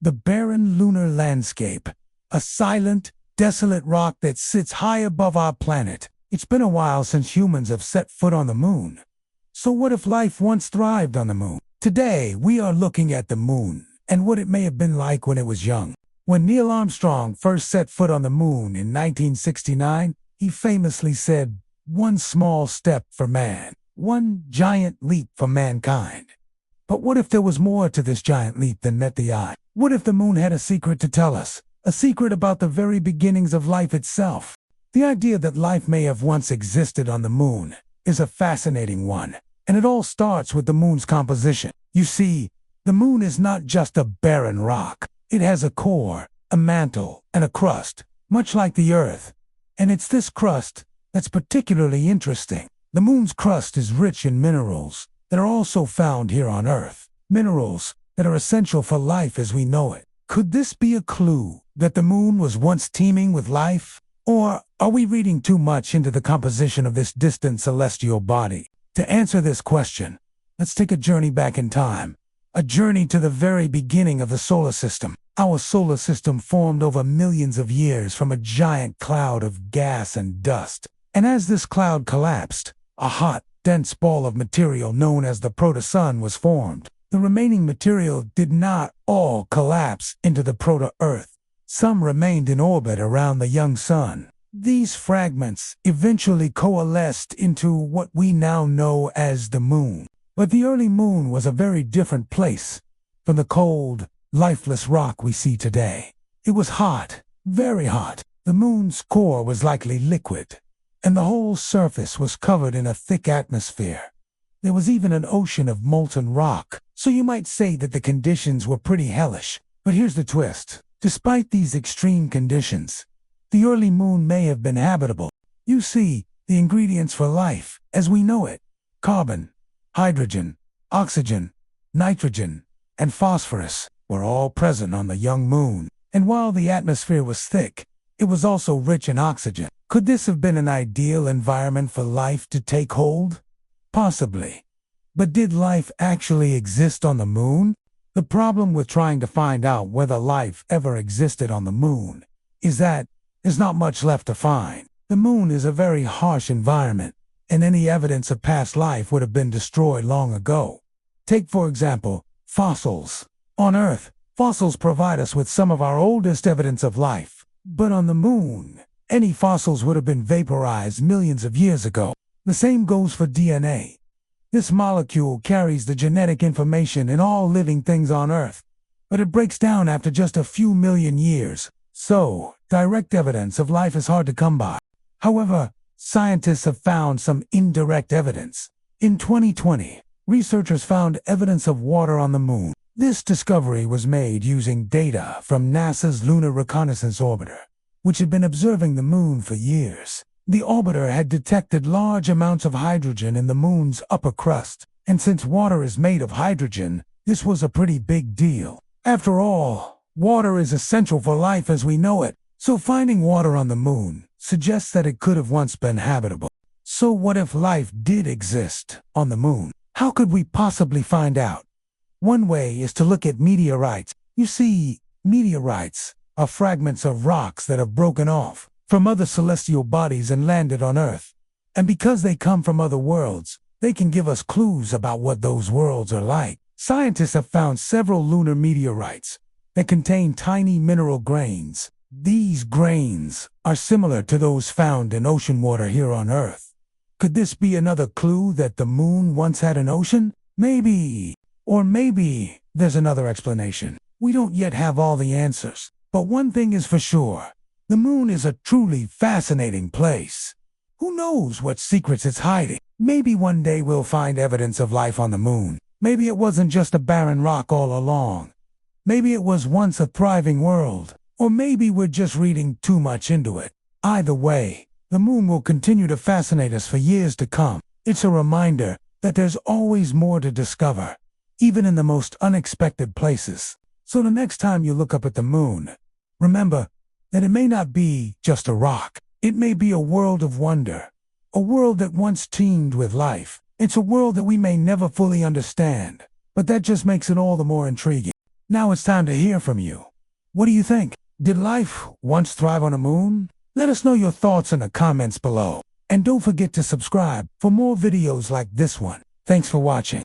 the barren lunar landscape, a silent, desolate rock that sits high above our planet. It's been a while since humans have set foot on the moon. So what if life once thrived on the moon? Today, we are looking at the moon and what it may have been like when it was young. When Neil Armstrong first set foot on the moon in 1969, he famously said, "One small step for man, one giant leap for mankind." But what if there was more to this giant leap than met the eye? What if the moon had a secret to tell us? A secret about the very beginnings of life itself? The idea that life may have once existed on the moon is a fascinating one, and it all starts with the moon's composition. You see, the moon is not just a barren rock. It has a core, a mantle, and a crust, much like the Earth. And it's this crust that's particularly interesting. The moon's crust is rich in minerals that are also found here on Earth. Minerals that are essential for life as we know it. Could this be a clue that the moon was once teeming with life? Or are we reading too much into the composition of this distant celestial body? To answer this question, let's take a journey back in time. A journey to the very beginning of the solar system. Our solar system formed over millions of years from a giant cloud of gas and dust. And as this cloud collapsed, a hot, dense ball of material known as the proto-sun was formed. The remaining material did not all collapse into the proto-Earth. Some remained in orbit around the young sun. These fragments eventually coalesced into what we now know as the moon. But the early moon was a very different place from the cold, lifeless rock we see today. It was hot, very hot. The moon's core was likely liquid, and the whole surface was covered in a thick atmosphere. There was even an ocean of molten rock, so you might say that the conditions were pretty hellish. But here's the twist. Despite these extreme conditions, the early moon may have been habitable. You see, the ingredients for life, as we know it, carbon, hydrogen, oxygen, nitrogen, and phosphorus, were all present on the young moon. And while the atmosphere was thick, it was also rich in oxygen. Could this have been an ideal environment for life to take hold? Possibly. But did life actually exist on the moon? The problem with trying to find out whether life ever existed on the moon is that there's not much left to find. The moon is a very harsh environment, and any evidence of past life would have been destroyed long ago. Take, for example, fossils. On Earth, fossils provide us with some of our oldest evidence of life. But on the moon, any fossils would have been vaporized millions of years ago. The same goes for DNA. This molecule carries the genetic information in all living things on Earth, but it breaks down after just a few million years. So, direct evidence of life is hard to come by. However, scientists have found some indirect evidence. In 2020, researchers found evidence of water on the moon. This discovery was made using data from NASA's Lunar Reconnaissance Orbiter, which had been observing the moon for years. The orbiter had detected large amounts of hydrogen in the moon's upper crust, and since water is made of hydrogen, this was a pretty big deal. After all, water is essential for life as we know it, so finding water on the moon suggests that it could have once been habitable. So what if life did exist on the moon? How could we possibly find out? One way is to look at meteorites. You see, meteorites are fragments of rocks that have broken off from other celestial bodies and landed on Earth. And because they come from other worlds, they can give us clues about what those worlds are like. Scientists have found several lunar meteorites that contain tiny mineral grains. These grains are similar to those found in ocean water here on Earth. Could this be another clue that the moon once had an ocean? Maybe. Or maybe there's another explanation. We don't yet have all the answers. But one thing is for sure. The moon is a truly fascinating place. Who knows what secrets it's hiding? Maybe one day we'll find evidence of life on the moon. Maybe it wasn't just a barren rock all along. Maybe it was once a thriving world. Or maybe we're just reading too much into it. Either way, the moon will continue to fascinate us for years to come. It's a reminder that there's always more to discover, even in the most unexpected places. So the next time you look up at the moon, remember that it may not be just a rock. It may be a world of wonder, a world that once teemed with life. It's a world that we may never fully understand, but that just makes it all the more intriguing. Now it's time to hear from you. What do you think? Did life once thrive on the moon? Let us know your thoughts in the comments below. And don't forget to subscribe for more videos like this one. Thanks for watching.